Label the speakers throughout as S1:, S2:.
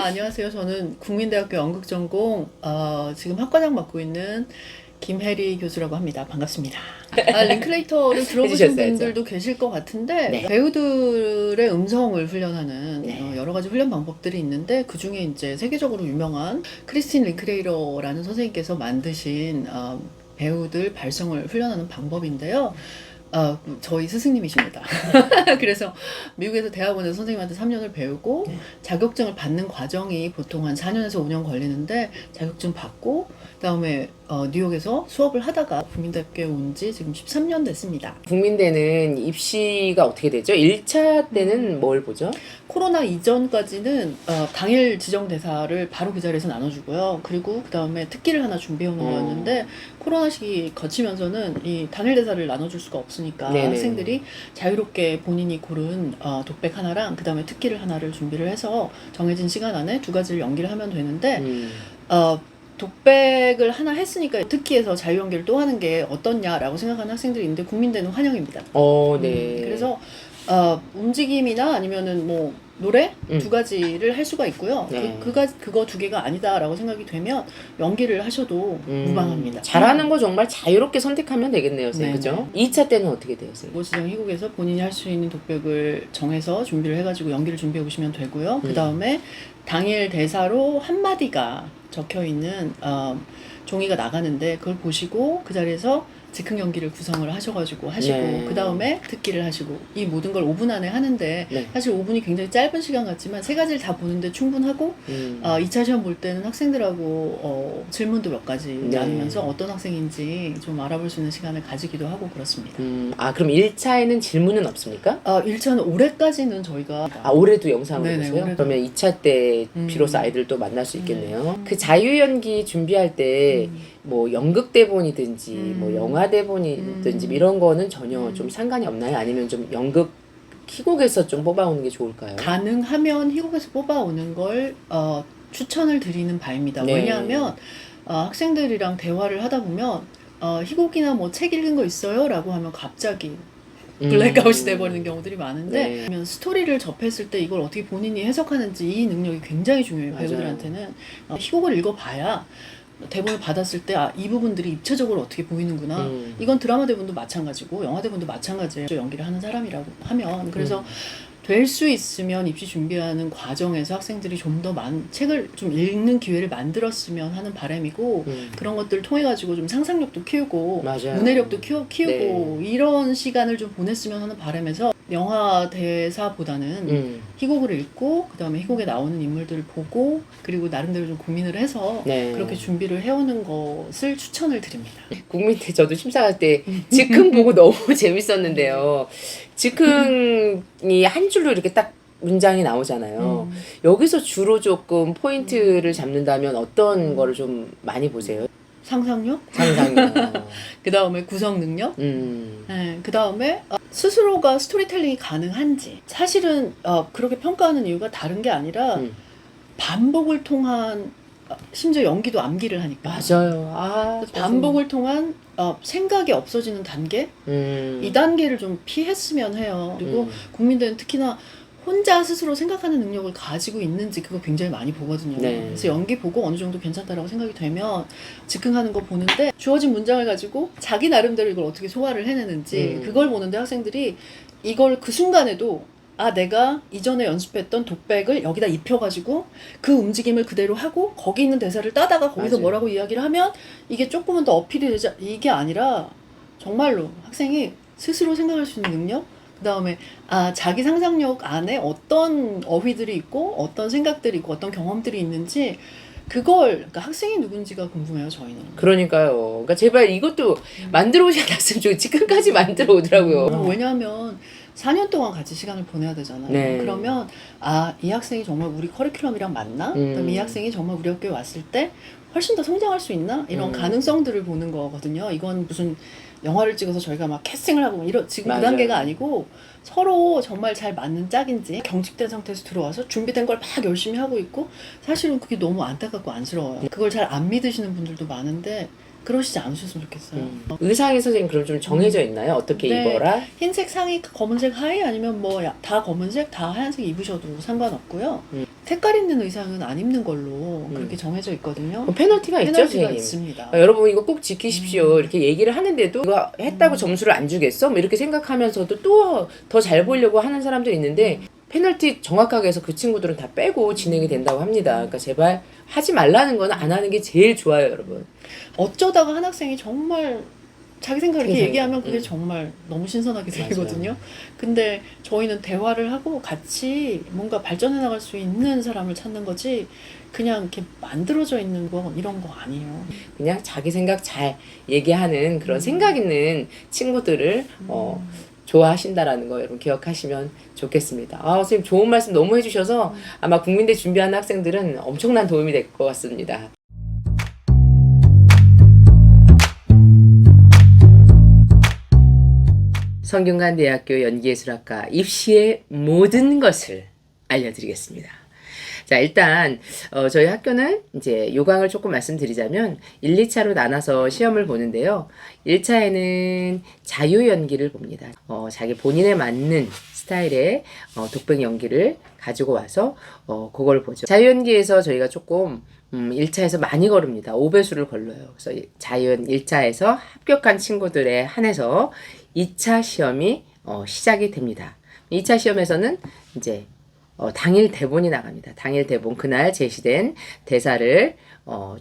S1: 안녕하세요. 저는 국민대학교 연극전공 지금 학과장 맡고 있는 김혜리 교수라고 합니다. 반갑습니다. 링클레이터를 들어보신 분들도 계실 것 같은데
S2: 네.
S1: 배우들의 음성을 훈련하는
S2: 네.
S1: 여러 가지 훈련 방법들이 있는데 그 중에 이제 세계적으로 유명한 크리스틴 링클레이터라는 선생님께서 만드신 배우들 발성을 훈련하는 방법인데요. 저희 스승님이십니다. 그래서 미국에서 대학원에서 선생님한테 3년을 배우고 자격증을 받는 과정이 보통 한 4년에서 5년 걸리는데 자격증 받고 그다음에 뉴욕에서 수업을 하다가 국민대학교에 온 지 지금 13년 됐습니다.
S2: 국민대는 입시가 어떻게 되죠? 1차 때는 뭘 보죠?
S1: 코로나 이전까지는 당일 지정 대사를 바로 그 자리에서 나눠주고요. 그리고 그 다음에 특기를 하나 준비해오는 거였는데 코로나 시기 거치면서는 이 당일 대사를 나눠줄 수가 없으니까
S2: 네네.
S1: 학생들이 자유롭게 본인이 고른 독백 하나랑 그 다음에 특기를 하나를 준비를 해서 정해진 시간 안에 두 가지를 연기를 하면 되는데 독백을 하나 했으니까 특기에서 자유연기를 또 하는 게 어떻냐라고 생각하는 학생들이 있는데 국민대는 환영입니다.
S2: 네.
S1: 그래서 움직임이나 아니면은 뭐 노래 두 가지를 할 수가 있고요.
S2: 네.
S1: 그거 두 개가 아니다라고 생각이 되면 연기를 하셔도 무방합니다.
S2: 잘하는 거 정말 자유롭게 선택하면 되겠네요, 선생님.
S1: 네네.
S2: 그죠? 2차 때는 어떻게 돼요, 선생님?
S1: 모시정 희곡에서 본인이 할 수 있는 독백을 정해서 준비를 해가지고 연기를 준비해 오시면 되고요. 그 다음에 당일 대사로 한마디가 적혀 있는 종이가 나가는데 그걸 보시고 그 자리에서 즉흥 연기를 구성을 하셔가지고 하시고
S2: 네.
S1: 그 다음에 특기를 하시고 이 모든 걸 5분 안에 하는데
S2: 네.
S1: 사실 5분이 굉장히 짧은 시간 같지만 세 가지를 다 보는데 충분하고 2차 시험 볼 때는 학생들하고 질문도 몇 가지
S2: 네.
S1: 나누면서 어떤 학생인지 좀 알아볼 수 있는 시간을 가지기도 하고 그렇습니다.
S2: 그럼 1차에는 질문은 없습니까?
S1: 1차는 올해까지는 저희가
S2: 올해도 영상을
S1: 네네,
S2: 보세요?
S1: 올해도.
S2: 그러면 2차 때 비로소 아이들을 또 만날 수 있겠네요. 그 자유연기 준비할 때 뭐 연극 대본이든지 뭐 영화 대본이든지 이런 거는 전혀 좀 상관이 없나요? 아니면 좀 연극 희곡에서 좀 뽑아오는 게 좋을까요?
S1: 가능하면 희곡에서 뽑아오는 걸 추천을 드리는 바입니다.
S2: 네.
S1: 왜냐하면 학생들이랑 대화를 하다 보면 희곡이나 뭐 책 읽은 거 있어요? 라고 하면 갑자기 블랙아웃이 돼버리는 경우들이 많은데 그러면 스토리를 접했을 때 이걸 어떻게 본인이 해석하는지 이 능력이 굉장히 중요해요.
S2: 맞아요.
S1: 배우들한테는 희곡을 읽어봐야 대본을 받았을 때 이 부분들이 입체적으로 어떻게 보이는구나. 이건 드라마 대본도 마찬가지고 영화 대본도 마찬가지예요. 연기를 하는 사람이라고 하면 그래서 될 수 있으면 입시 준비하는 과정에서 학생들이 좀 더 많은 책을 좀 읽는 기회를 만들었으면 하는 바람이고 그런 것들을 통해 가지고 좀 상상력도 키우고
S2: 맞아요.
S1: 문해력도 키우고 이런 시간을 좀 보냈으면 하는 바람에서 영화 대사보다는 희곡을 읽고 그 다음에 희곡에 나오는 인물들을 보고 그리고 나름대로 좀 고민을 해서 그렇게 준비를 해오는 것을 추천을 드립니다.
S2: 국민대 저도 심사할 때 즉흥 보고 너무 재밌었는데요. 즉흥이 한 줄로 이렇게 딱 문장이 나오잖아요. 여기서 주로 조금 포인트를 잡는다면 어떤 거를 좀 많이 보세요?
S1: 상상력?
S2: 상상력.
S1: 그 다음에 구성 능력? 네, 그 다음에 스스로가 스토리텔링이 가능한지 사실은 그렇게 평가하는 이유가 다른 게 아니라 반복을 통한 심지어 연기도 암기를 하니까
S2: 맞아요.
S1: 반복을 통한 생각이 없어지는 단계 이 단계를 좀 피했으면 해요. 그리고 국민들은 특히나 혼자 스스로 생각하는 능력을 가지고 있는지 그거 굉장히 많이 보거든요.
S2: 네.
S1: 그래서 연기 보고 어느 정도 괜찮다라고 생각이 되면 즉흥하는 거 보는데 주어진 문장을 가지고 자기 나름대로 이걸 어떻게 소화를 해내는지 그걸 보는데 학생들이 이걸 그 순간에도 내가 이전에 연습했던 독백을 여기다 입혀가지고 그 움직임을 그대로 하고 거기 있는 대사를 따다가 거기서
S2: 맞아요.
S1: 뭐라고 이야기를 하면 이게 조금은 더 어필이 되지 이게 아니라 정말로 학생이 스스로 생각할 수 있는 능력 그 다음에 자기 상상력 안에 어떤 어휘들이 있고 어떤 생각들이 있고 어떤 경험들이 있는지 그걸 그러니까 학생이 누군지가 궁금해요 저희는.
S2: 그러니까요. 그러니까 제발 이것도 만들어 오지 않았으면 좋겠어요. 지금까지 만들어 오더라고요.
S1: 왜냐하면 4년 동안 같이 시간을 보내야 되잖아요.
S2: 네.
S1: 그러면 이 학생이 정말 우리 커리큘럼이랑 맞나? 그다음에 이 학생이 정말 우리 학교에 왔을 때 훨씬 더 성장할 수 있나? 이런 가능성들을 보는 거거든요. 이건 무슨 영화를 찍어서 저희가 막 캐스팅을 하고 지금
S2: 맞아요.
S1: 그 단계가 아니고 서로 정말 잘 맞는 짝인지 경직된 상태에서 들어와서 준비된 걸 막 열심히 하고 있고 사실은 그게 너무 안타깝고 안쓰러워요. 그걸 잘 안 믿으시는 분들도 많은데 그러시지 않으셨으면 좋겠어요.
S2: 의상이 선생님 그럼 좀 정해져 있나요? 어떻게
S1: 네.
S2: 입어라?
S1: 흰색 상의 검은색 하의 아니면 뭐 다 검은색 다 하얀색 입으셔도 상관없고요. 색깔 있는 의상은 안 입는 걸로 그렇게 정해져 있거든요.
S2: 페널티가 있죠,
S1: 페널티가
S2: 선생님.
S1: 있습니다.
S2: 여러분 이거 꼭 지키십시오. 이렇게 얘기를 하는데도 이거 했다고 점수를 안 주겠어? 뭐 이렇게 생각하면서도 또 더 잘 보려고 하는 사람들이 있는데 페널티 정확하게 해서 그 친구들은 다 빼고 진행이 된다고 합니다. 그러니까 제발 하지 말라는 건 안 하는 게 제일 좋아요, 여러분.
S1: 어쩌다가 한 학생이 정말 자기 생각을 이렇게
S2: 자기
S1: 얘기하면
S2: 생각,
S1: 그게 정말 너무 신선하게
S2: 맞아요.
S1: 들리거든요. 근데 저희는 대화를 하고 같이 뭔가 발전해 나갈 수 있는 사람을 찾는 거지 그냥 이렇게 만들어져 있는 거 이런 거 아니에요.
S2: 그냥 자기 생각 잘 얘기하는 그런 생각 있는 친구들을 좋아하신다라는 거 여러분 기억하시면 좋겠습니다. 선생님 좋은 말씀 너무 해주셔서 아마 국민대 준비하는 학생들은 엄청난 도움이 될 것 같습니다. 성균관대학교 연기예술학과 입시의 모든 것을 알려드리겠습니다. 자, 일단 저희 학교는 이제 요강을 조금 말씀드리자면 1, 2차로 나눠서 시험을 보는데요. 1차에는 자유 연기를 봅니다. 자기 본인에 맞는 스타일의 독백 연기를 가지고 와서 그걸 보죠. 자유 연기에서 저희가 조금 1차에서 많이 걸읍니다. 5배수를 걸러요. 그래서 자연 1차에서 합격한 친구들에 한해서 2차 시험이 시작이 됩니다. 2차 시험에서는 이제 당일 대본이 나갑니다. 당일 대본 그날 제시된 대사를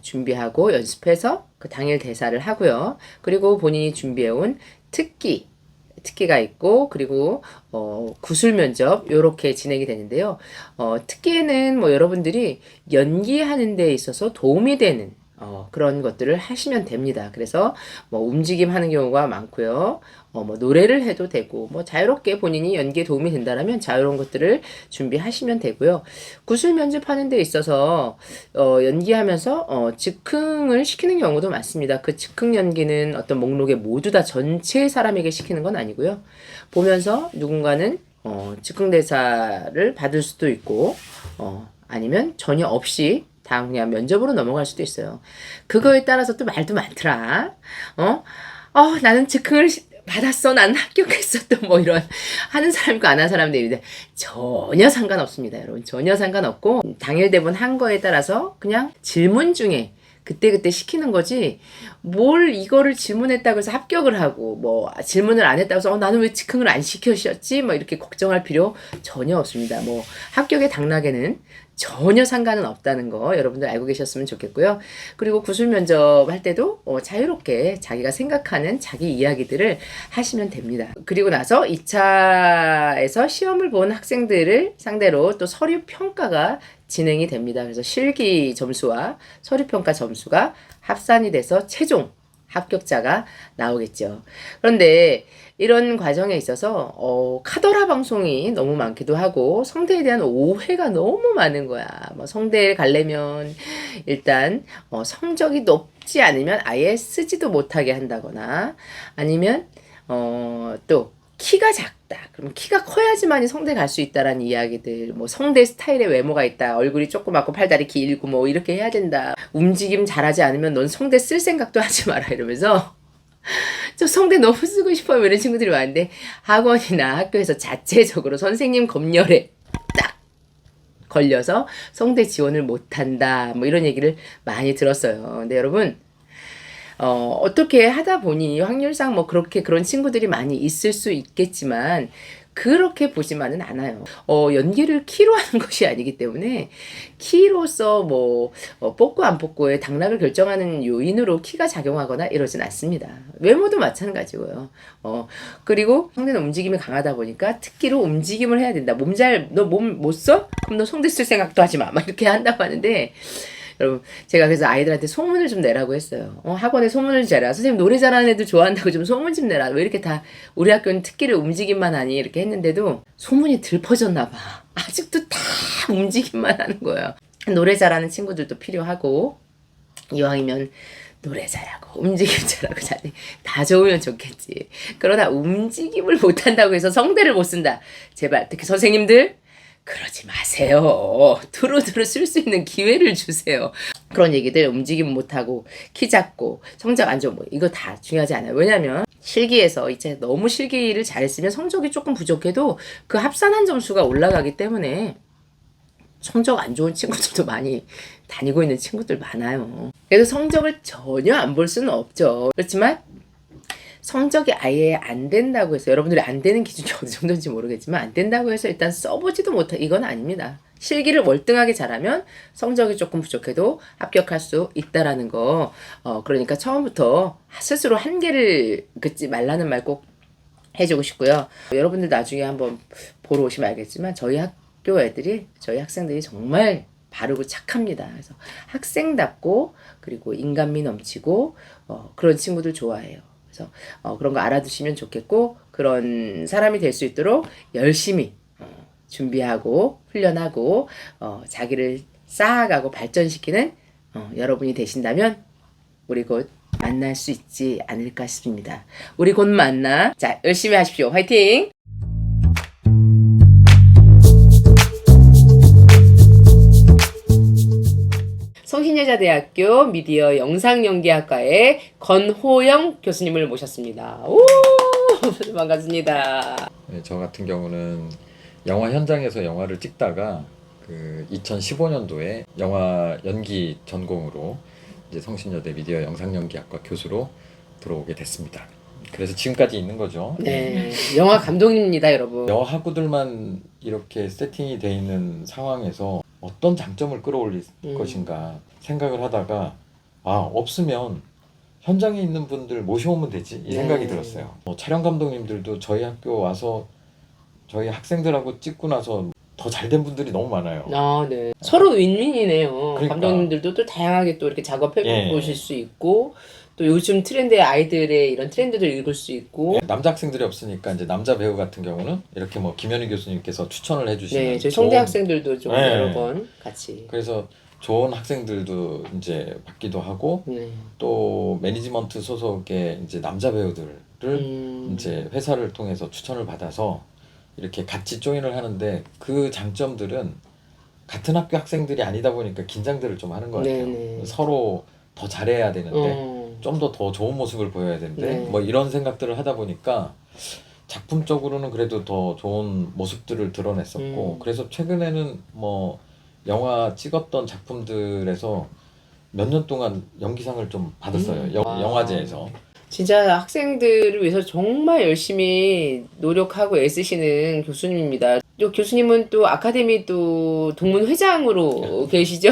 S2: 준비하고 연습해서 그 당일 대사를 하고요. 그리고 본인이 준비해온 특기가 있고 그리고 구술 면접 요렇게 진행이 되는데요. 특기에는 뭐 여러분들이 연기하는 데 있어서 도움이 되는 그런 것들을 하시면 됩니다. 그래서 뭐 움직임 하는 경우가 많고요. 뭐 노래를 해도 되고 뭐 자유롭게 본인이 연기에 도움이 된다라면 자유로운 것들을 준비하시면 되고요. 구술 면접하는 데 있어서 연기하면서 즉흥을 시키는 경우도 많습니다. 그 즉흥 연기는 어떤 목록에 모두 다 전체 사람에게 시키는 건 아니고요. 보면서 누군가는 즉흥 대사를 받을 수도 있고 아니면 전혀 없이 다음 그냥 면접으로 넘어갈 수도 있어요. 그거에 따라서 또 말도 많더라. 나는 즉흥을 받았어. 나는 합격했어. 또 뭐 이런 하는 사람과 안 하는 사람들이 있는데 전혀 상관없습니다, 여러분. 전혀 상관없고 당일 대본 한 거에 따라서 그냥 질문 중에 그때그때 시키는 거지 뭘 이거를 질문했다고 해서 합격을 하고 뭐 질문을 안 했다고 해서 나는 왜 즉흥을 안 시켜주셨지? 뭐 이렇게 걱정할 필요 전혀 없습니다. 뭐 합격의 당락에는 전혀 상관은 없다는 거 여러분들 알고 계셨으면 좋겠고요. 그리고 구술 면접 할 때도 자유롭게 자기가 생각하는 자기 이야기들을 하시면 됩니다. 그리고 나서 2차에서 시험을 본 학생들을 상대로 또 서류 평가가 진행이 됩니다. 그래서 실기 점수와 서류 평가 점수가 합산이 돼서 최종 합격자가 나오겠죠. 그런데 이런 과정에 있어서 카더라 방송이 너무 많기도 하고 성대에 대한 오해가 너무 많은 거야. 뭐 성대에 가려면 일단 성적이 높지 않으면 아예 쓰지도 못하게 한다거나 아니면 또 키가 작다. 그럼 키가 커야지만이 성대 갈 수 있다라는 이야기들. 뭐 성대 스타일의 외모가 있다. 얼굴이 조그맣고 팔다리 길고 뭐 이렇게 해야 된다. 움직임 잘하지 않으면 넌 성대 쓸 생각도 하지 마라 이러면서 저 성대 너무 쓰고 싶어요 이런 친구들이 많은데 학원이나 학교에서 자체적으로 선생님 검열에 딱 걸려서 성대 지원을 못한다 뭐 이런 얘기를 많이 들었어요. 근데 여러분 어떻게 하다 보니 확률상 뭐 그렇게 그런 친구들이 많이 있을 수 있겠지만 그렇게 보지만은 않아요. 연기를 키로 하는 것이 아니기 때문에 키로서 뭐 뽑고 안 뽑고의 당락을 결정하는 요인으로 키가 작용하거나 이러진 않습니다. 외모도 마찬가지고요. 그리고 성대는 움직임이 강하다 보니까 특기로 움직임을 해야 된다. 너 몸 못 써? 그럼 너 성대 쓸 생각도 하지 마. 막 이렇게 한다고 하는데 여러분 제가 그래서 아이들한테 소문을 좀 내라고 했어요. 학원에 소문을 내라. 선생님 노래 잘하는 애들 좋아한다고 좀 소문 좀 내라. 왜 이렇게 다 우리 학교는 특기를 움직임만 하니 이렇게 했는데도 소문이 들 퍼졌나 봐. 아직도 다 움직임만 하는 거예요. 노래 잘하는 친구들도 필요하고 이왕이면 노래 잘하고 움직임 잘하고 다 좋으면 좋겠지. 그러나 움직임을 못한다고 해서 성대를 못 쓴다. 제발 특히 선생님들 그러지 마세요. 두루두루 쓸 수 있는 기회를 주세요. 그런 얘기들 움직임 못하고 키 작고 성적 안 좋은 뭐 이거 다 중요하지 않아요. 왜냐면 실기에서 이제 너무 실기를 잘했으면 성적이 조금 부족해도 그 합산한 점수가 올라가기 때문에 성적 안 좋은 친구들도 많이 다니고 있는 친구들 많아요. 그래서 성적을 전혀 안 볼 수는 없죠. 그렇지만 성적이 아예 안 된다고 해서 여러분들이 안 되는 기준이 어느 정도인지 모르겠지만 안 된다고 해서 일단 써보지도 못해 이건 아닙니다. 실기를 월등하게 잘하면 성적이 조금 부족해도 합격할 수 있다라는 거. 그러니까 처음부터 스스로 한계를 긋지 말라는 말 꼭 해주고 싶고요. 여러분들 나중에 한번 보러 오시면 알겠지만 저희 학교 애들이 저희 학생들이 정말 바르고 착합니다. 그래서 학생답고 그리고 인간미 넘치고 그런 친구들 좋아해요. 그래서 그런 거 알아두시면 좋겠고 그런 사람이 될 수 있도록 열심히 준비하고 훈련하고 자기를 쌓아가고 발전시키는 여러분이 되신다면 우리 곧 만날 수 있지 않을까 싶습니다. 우리 곧 만나. 자, 열심히 하십시오. 화이팅! 성신여자대학교 미디어 영상연기학과의 건호영 교수님을 모셨습니다. 오! 반갑습니다.
S3: 네, 저 같은 경우는 영화 현장에서 영화를 찍다가 그 2015년도에 영화 연기 전공으로 이제 성신여대 미디어 영상연기학과 교수로 들어오게 됐습니다. 그래서 지금까지 있는 거죠.
S2: 네, 영화 감독입니다, 여러분.
S3: 영화 학우들만 이렇게 세팅이 돼 있는 상황에서 어떤 장점을 끌어올릴 것인가 생각을 하다가 없으면 현장에 있는 분들 모셔오면 되지 이 생각이 들었어요. 촬영 감독님들도 저희 학교 와서 저희 학생들하고 찍고 나서 더 잘된 분들이 너무 많아요.
S2: 네. 서로 윈윈이네요.
S3: 그러니까.
S2: 감독님들도 또 다양하게 또 이렇게 작업해
S3: 예.
S2: 보실 수 있고 또 요즘 트렌드의 아이들의 이런 트렌드를 읽을 수 있고.
S3: 남자 학생들이 없으니까 이제 남자 배우 같은 경우는 이렇게 뭐 김현희 교수님께서 추천을 해주시는
S2: 네, 저희 성대 학생들도 좀 여러 번 같이.
S3: 그래서 좋은 학생들도 이제 받기도 하고 또 매니지먼트 소속의 이제 남자 배우들을 이제 회사를 통해서 추천을 받아서 이렇게 같이 조인을 하는데 그 장점들은 같은 학교 학생들이 아니다 보니까 긴장들을 좀 하는 것 같아요. 서로 더 잘해야 되는데 좀 더 좋은 모습을 보여야 되는데 뭐 이런 생각들을 하다 보니까 작품적으로는 그래도 더 좋은 모습들을 드러냈었고 그래서 최근에는 뭐 영화 찍었던 작품들에서 몇 년 동안 연기상을 좀 받았어요. 영화제에서.
S2: 진짜 학생들을 위해서 정말 열심히 노력하고 애쓰시는 교수님입니다. 또 교수님은 또 아카데미 또 동문 회장으로 계시죠.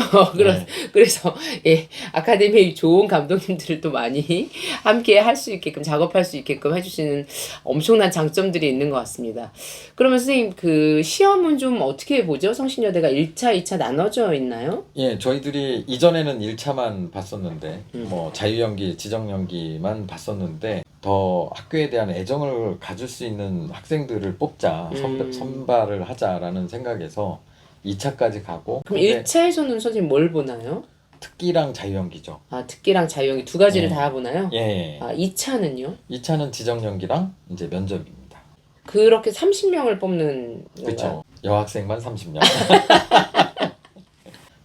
S2: 그래서 예, 아카데미 좋은 감독님들을 또 많이 함께 할 수 있게끔 작업할 수 있게끔 해주시는 엄청난 장점들이 있는 것 같습니다. 그러면 선생님 그 시험은 좀 어떻게 보죠? 성신여대가 1차, 2차 나눠져 있나요?
S3: 예, 저희들이 이전에는 1차만 봤었는데 뭐 자유연기, 지정연기만 봤었는데 더 학교에 대한 애정을 가질 수 있는 학생들을 뽑자, 선발을 하자라는 생각에서 2차까지 가고.
S2: 그럼 1차에서는 선생님 뭘 보나요?
S3: 특기랑 자유연기죠.
S2: 특기랑 자유연기 두 가지를
S3: 예.
S2: 다 보나요?
S3: 예.
S2: 2차는요?
S3: 2차는 지정연기랑 이제 면접입니다.
S2: 그렇게 30명을 뽑는 건가요?
S3: 그렇죠. 여학생만 30명.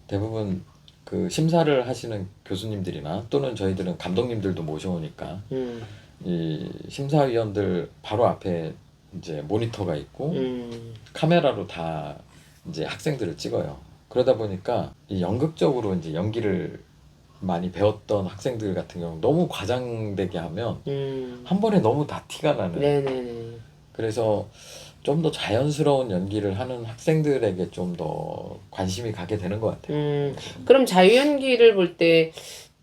S3: 대부분 그 심사를 하시는 교수님들이나 또는 저희들은 감독님들도 모셔오니까 이 심사위원들 바로 앞에 이제 모니터가 있고 카메라로 다 이제 학생들을 찍어요. 그러다 보니까 이 연극적으로 이제 연기를 많이 배웠던 학생들 같은 경우 너무 과장되게 하면 한 번에 너무 다 티가 나는.
S2: 네네네.
S3: 그래서 좀 더 자연스러운 연기를 하는 학생들에게 좀 더 관심이 가게 되는 것 같아요.
S2: 그럼 자유연기를 볼 때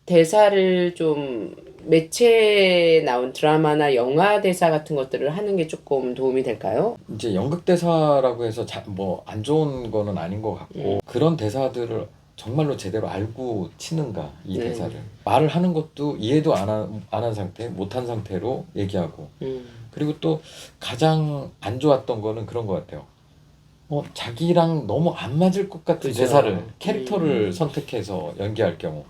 S2: 대사를 좀 매체에 나온 드라마나 영화 대사 같은 것들을 하는 게 조금 도움이 될까요?
S3: 이제 연극 대사라고 해서 뭐 안 좋은 거는 아닌 것 같고 그런 대사들을 정말로 제대로 알고 치는가 이 대사를 말을 하는 것도 이해도 안 한 상태, 못한 상태로 얘기하고 그리고 또 가장 안 좋았던 거는 그런 것 같아요. 자기랑 너무 안 맞을 것 같은
S2: 그죠.
S3: 대사를 캐릭터를 선택해서 연기할 경우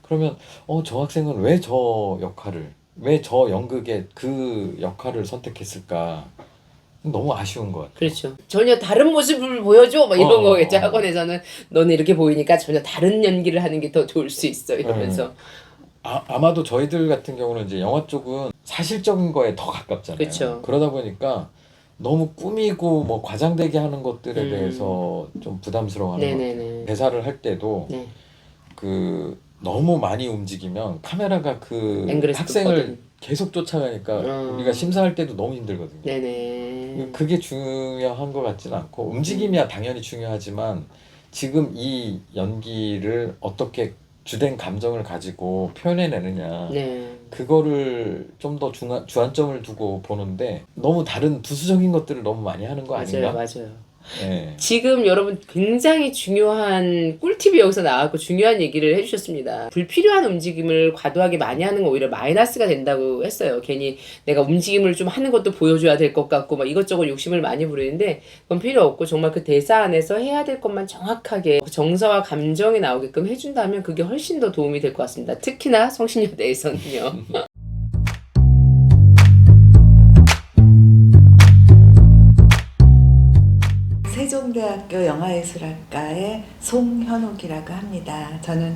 S3: 그러면 저 학생은 왜 저 역할을 왜 저 연극의 그 역할을 선택했을까 너무 아쉬운 것 같아요.
S2: 그렇죠. 전혀 다른 모습을 보여줘 막 이런 거겠죠. 학원에서는 너는 이렇게 보이니까 전혀 다른 연기를 하는 게 더 좋을 수 있어 이러면서
S3: 아마도 저희들 같은 경우는 이제 영화 쪽은 사실적인 거에 더 가깝잖아요.
S2: 그쵸.
S3: 그러다 보니까 너무 꾸미고 뭐 과장되게 하는 것들에 대해서 좀 부담스러워하는 것 같아요. 대사를 할 때도
S2: 네.
S3: 그 너무 많이 움직이면 카메라가 그
S2: 앵글에서
S3: 학생을
S2: 떴거든.
S3: 계속 쫓아가니까 우리가 심사할 때도 너무 힘들거든요.
S2: 네네.
S3: 그게 중요한 것 같지는 않고 움직임이야 당연히 중요하지만 지금 이 연기를 어떻게 주된 감정을 가지고 표현해내느냐
S2: 네.
S3: 그거를 좀 더 주안점을 두고 보는데 너무 다른 부수적인 것들을 너무 많이 하는 거 아닌가?
S2: 맞아요.
S3: 네.
S2: 지금 여러분 굉장히 중요한 꿀팁이 여기서 나왔고 중요한 얘기를 해주셨습니다. 불필요한 움직임을 과도하게 많이 하는 건 오히려 마이너스가 된다고 했어요. 괜히 내가 움직임을 좀 하는 것도 보여줘야 될 것 같고 막 이것저것 욕심을 많이 부리는데 그건 필요 없고 정말 그 대사 안에서 해야 될 것만 정확하게 정서와 감정이 나오게끔 해준다면 그게 훨씬 더 도움이 될 것 같습니다. 특히나 성신여대에서는요.
S4: 세종대학교 영화예술학과의 송현옥이라고 합니다. 저는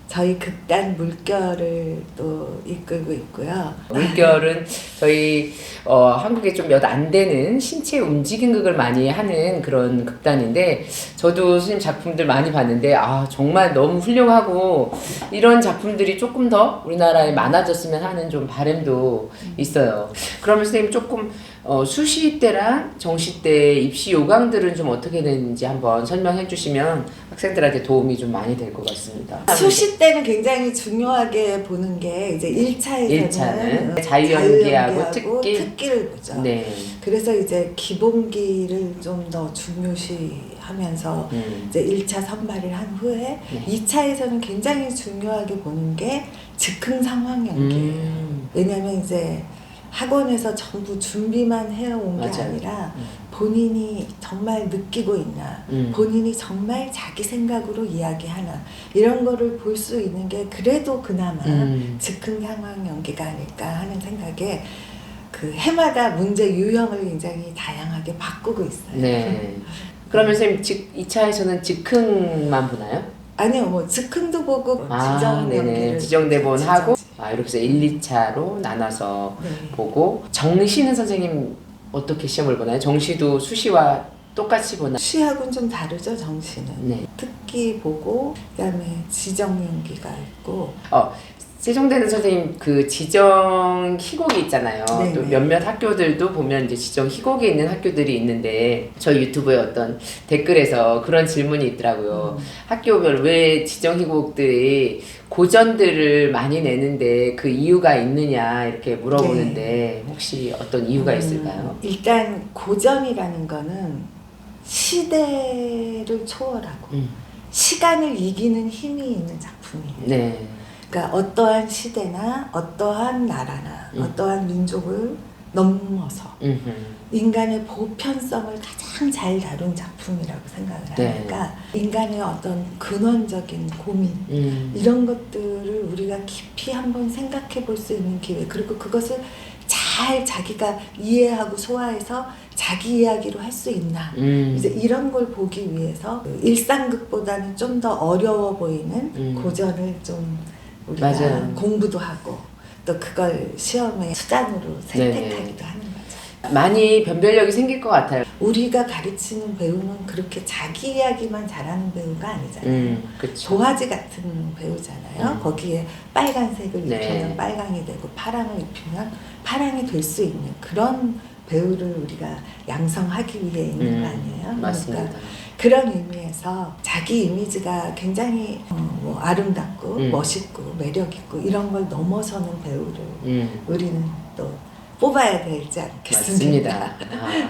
S4: 저희 극단 물결을 또 이끌고 있고요.
S2: 물결은 저희 한국에 좀 몇 안 되는 신체 움직임 극을 많이 하는 그런 극단인데 저도 선생님 작품들 많이 봤는데 아 정말 너무 훌륭하고 이런 작품들이 조금 더 우리나라에 많아졌으면 하는 좀 바람도 있어요. 그러면 선생님 조금 수시 때랑 정시 때 입시 요강들은 좀 어떻게 되는지 한번 설명해 주시면 학생들한테 도움이 좀 많이 될 것 같습니다.
S4: 수시 때는 굉장히 중요하게 보는 게 이제 1차에서는
S2: 자유연기하고 특기?
S4: 특기를 보죠.
S2: 네.
S4: 그래서 이제 기본기를 좀 더 중요시하면서 이제 1차 선발을 한 후에 2차에서는 굉장히 중요하게 보는 게 즉흥 상황 연기예요. 왜냐하면 이제 학원에서 전부 준비만 해온 게
S2: 맞아요.
S4: 아니라 본인이 정말 느끼고 있나 본인이 정말 자기 생각으로 이야기하나 이런 거를 볼 수 있는 게 그래도 그나마 즉흥 상황 연기가 아닐까 하는 생각에 그 해마다 문제 유형을 굉장히 다양하게 바꾸고 있어요.
S2: 네. 그러면 선생님 2차에서는 즉흥만 보나요?
S4: 아니요, 뭐 즉흥도 보고 지정 연기를
S2: 지정대본 하고 이렇게 해서 1, 2차로 나눠서 보고 정시는 선생님 어떻게 시험을 보나요? 정시도 수시와 똑같이 보나요?
S4: 수시하고는 좀 다르죠, 정시는.
S2: 네.
S4: 특기 보고 그다음에 지정 연기가 있고
S2: 세종대는 선생님 그 지정 희곡이 있잖아요.
S4: 네네.
S2: 또 몇몇 학교들도 보면 이제 지정 희곡이 있는 학교들이 있는데 저희 유튜브에 어떤 댓글에서 그런 질문이 있더라고요. 학교별 왜 지정 희곡들이 고전들을 많이 내는데 그 이유가 있느냐 이렇게 물어보는데 혹시 어떤 이유가 있을까요?
S4: 일단 고전이라는 거는 시대를 초월하고 시간을 이기는 힘이 있는 작품이에요.
S2: 네.
S4: 그러니까 어떠한 시대나 어떠한 나라나 어떠한 민족을 넘어서 인간의 보편성을 가장 잘 다룬 작품이라고 생각을 하니까 인간의 어떤 근원적인 고민 이런 것들을 우리가 깊이 한번 생각해 볼 수 있는 기회 그리고 그것을 잘 자기가 이해하고 소화해서 자기 이야기로 할 수 있나 이제 이런 걸 보기 위해서 일상극보다는 좀 더 어려워 보이는 고전을 좀 우리가 공부도 하고 또 그걸 시험의 수단으로 선택하기도 하는 거죠.
S2: 많이 변별력이 생길 것 같아요.
S4: 우리가 가르치는 배우는 그렇게 자기 이야기만 잘하는 배우가 아니잖아요.
S2: 그쵸.
S4: 도화지 같은 배우잖아요. 거기에 빨간색을 입히면 빨강이 되고 파랑을 입히면 파랑이 될 수 있는 그런 배우를 우리가 양성하기 위해 있는 거 아니에요?
S2: 맞습니다.
S4: 그러니까 그런 의미에서 자기 이미지가 굉장히 뭐 아름답고 멋있고 매력있고 이런 걸 넘어서는 배우를 우리는 또 뽑아야 되지 않겠습니까?
S2: 맞습니다.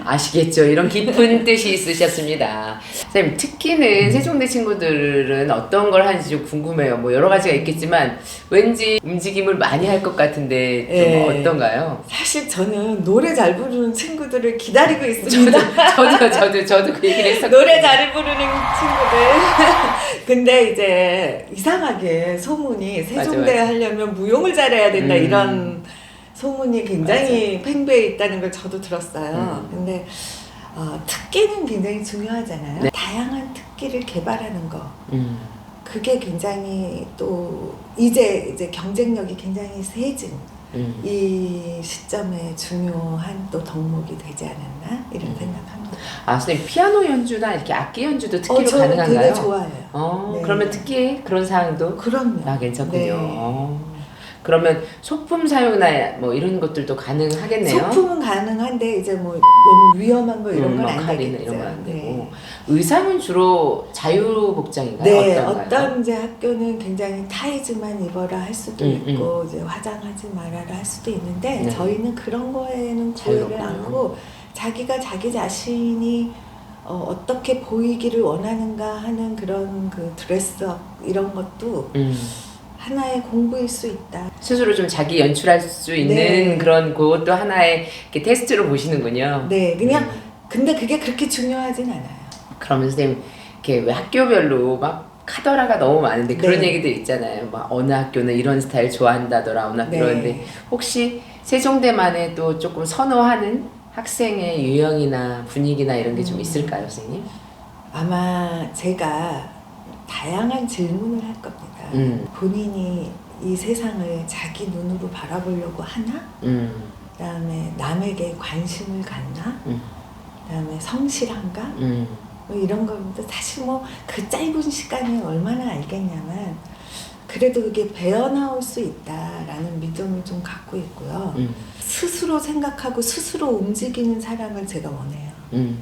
S2: 아시겠죠? 이런 깊은 뜻이 있으셨습니다. 선생님, 특기는 세종대 친구들은 어떤 걸 하는지 좀 궁금해요. 뭐 여러 가지가 있겠지만 왠지 움직임을 많이 할 것 같은데 좀 어떤가요?
S4: 사실 저는 노래 잘 부르는 친구들을 기다리고 있습니다.
S2: 저도 그 얘기를 했었거든요.
S4: 노래 잘 부르는 친구들. 근데 이제 이상하게 소문이 세종대 하려면 무용을 잘해야 된다 이런 소문이 굉장히 팽배해 있다는 걸 저도 들었어요. 근데 특기는 굉장히 중요하잖아요. 다양한 특기를 개발하는 거. 그게 굉장히 또 이제 경쟁력이 굉장히 세진 이 시점에 중요한 또 덕목이 되지 않았나? 이런 생각합니다.
S2: 아, 선생님 피아노 연주나 이렇게 악기 연주도 특기로
S4: 저는
S2: 가능한가요?
S4: 되게 좋아해요. 네.
S2: 그러면 특기 그런 사항도
S4: 그럼요.
S2: 괜찮군요.
S4: 네.
S2: 그러면 소품 사용이나 뭐 이런 것들도 가능하겠네요.
S4: 소품은 가능한데 이제 뭐 너무 위험한 거 이런 건 안
S2: 칼이나
S4: 되겠죠.
S2: 이런 건 안 되고.
S4: 네.
S2: 의상은 주로 자유복장인가요?
S4: 네,
S2: 어떤가요?
S4: 어떤 이제 학교는 굉장히 타이즈만 입어라 할 수도 있고 이제 화장하지 말아라 할 수도 있는데
S2: 네.
S4: 저희는 그런 거에는 구애를
S2: 자유롭군요.
S4: 않고 자기가 자기 자신이 어떻게 보이기를 원하는가 하는 그런 그 드레스업 이런 것도 하나의 공부일 수 있다.
S2: 스스로 좀 자기 연출할 수 있는
S4: 네.
S2: 그런 그것도 하나의 이렇게 테스트로 보시는군요.
S4: 네, 그냥 근데 그게 그렇게 중요하진 않아요.
S2: 그러면 선생님 이렇게 왜 학교별로 막 카더라가 너무 많은데 그런
S4: 네.
S2: 얘기들 있잖아요. 막 어느 학교는 이런 스타일 좋아한다더라, 어느 학교
S4: 네.
S2: 그러는데 혹시 세종대만의 또 조금 선호하는 학생의 유형이나 분위기나 이런 게 좀 있을까요, 선생님?
S4: 아마 제가 다양한 질문을 할 겁니다. 본인이 이 세상을 자기 눈으로 바라보려고 하나? 그다음에 남에게 관심을 갖나? 그다음에 성실한가? 뭐 이런 겁니다. 사실 뭐 그 짧은 시간에 얼마나 알겠냐면 그래도 그게 배어나올 수 있다라는 믿음을 좀 갖고 있고요. 스스로 생각하고 스스로 움직이는 사람을 제가 원해요.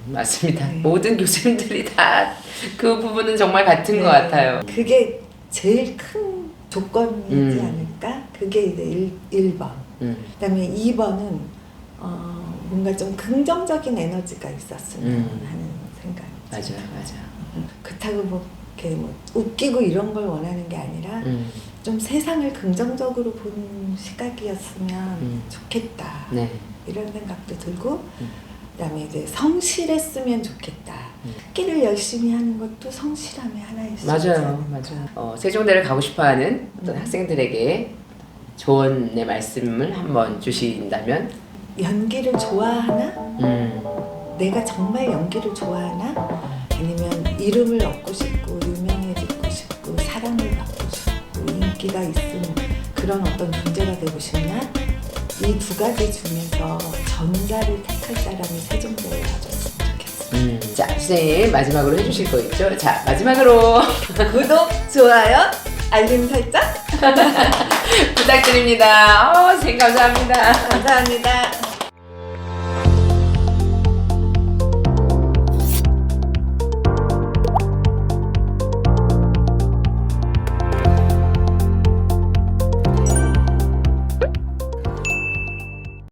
S2: 맞습니다.
S4: 네.
S2: 모든 교수님들이 다 그 부분은 정말 같은
S4: 네.
S2: 것 같아요.
S4: 그게 제일 큰 조건이지 않을까? 그게 이제 1번. 그다음에 2번은 뭔가 좀 긍정적인 에너지가 있었으면 하는 생각이죠.
S2: 맞아요.
S4: 그렇다고 뭐 이렇게 뭐 웃기고 이런 걸 원하는 게 아니라 좀 세상을 긍정적으로 보는 시각이었으면 좋겠다.
S2: 네.
S4: 이런 생각도 들고 그다음에 이제 성실했으면 좋겠다. 학기를 열심히 하는 것도 성실함의 하나일 수 있잖아요.
S2: 맞아요. 세종대를 가고 싶어하는 어떤 학생들에게 조언의 말씀을 한번 주신다면?
S4: 연기를 좋아하나? 내가 정말 연기를 좋아하나? 아니면 이름을 얻고 싶고 유명해지고 싶고 사랑을 받고 싶고 인기가 있는 그런 어떤 존재가 되고 싶나? 이 두 가지 중에서 전자를 택할 사람이 세종대에 와줬으면 좋겠어요.
S2: 자, 선생님 마지막으로 해주실 거 있죠? 자, 마지막으로
S4: 구독, 좋아요, 알림 설정
S2: 부탁드립니다. 선생님 감사합니다.
S4: 감사합니다.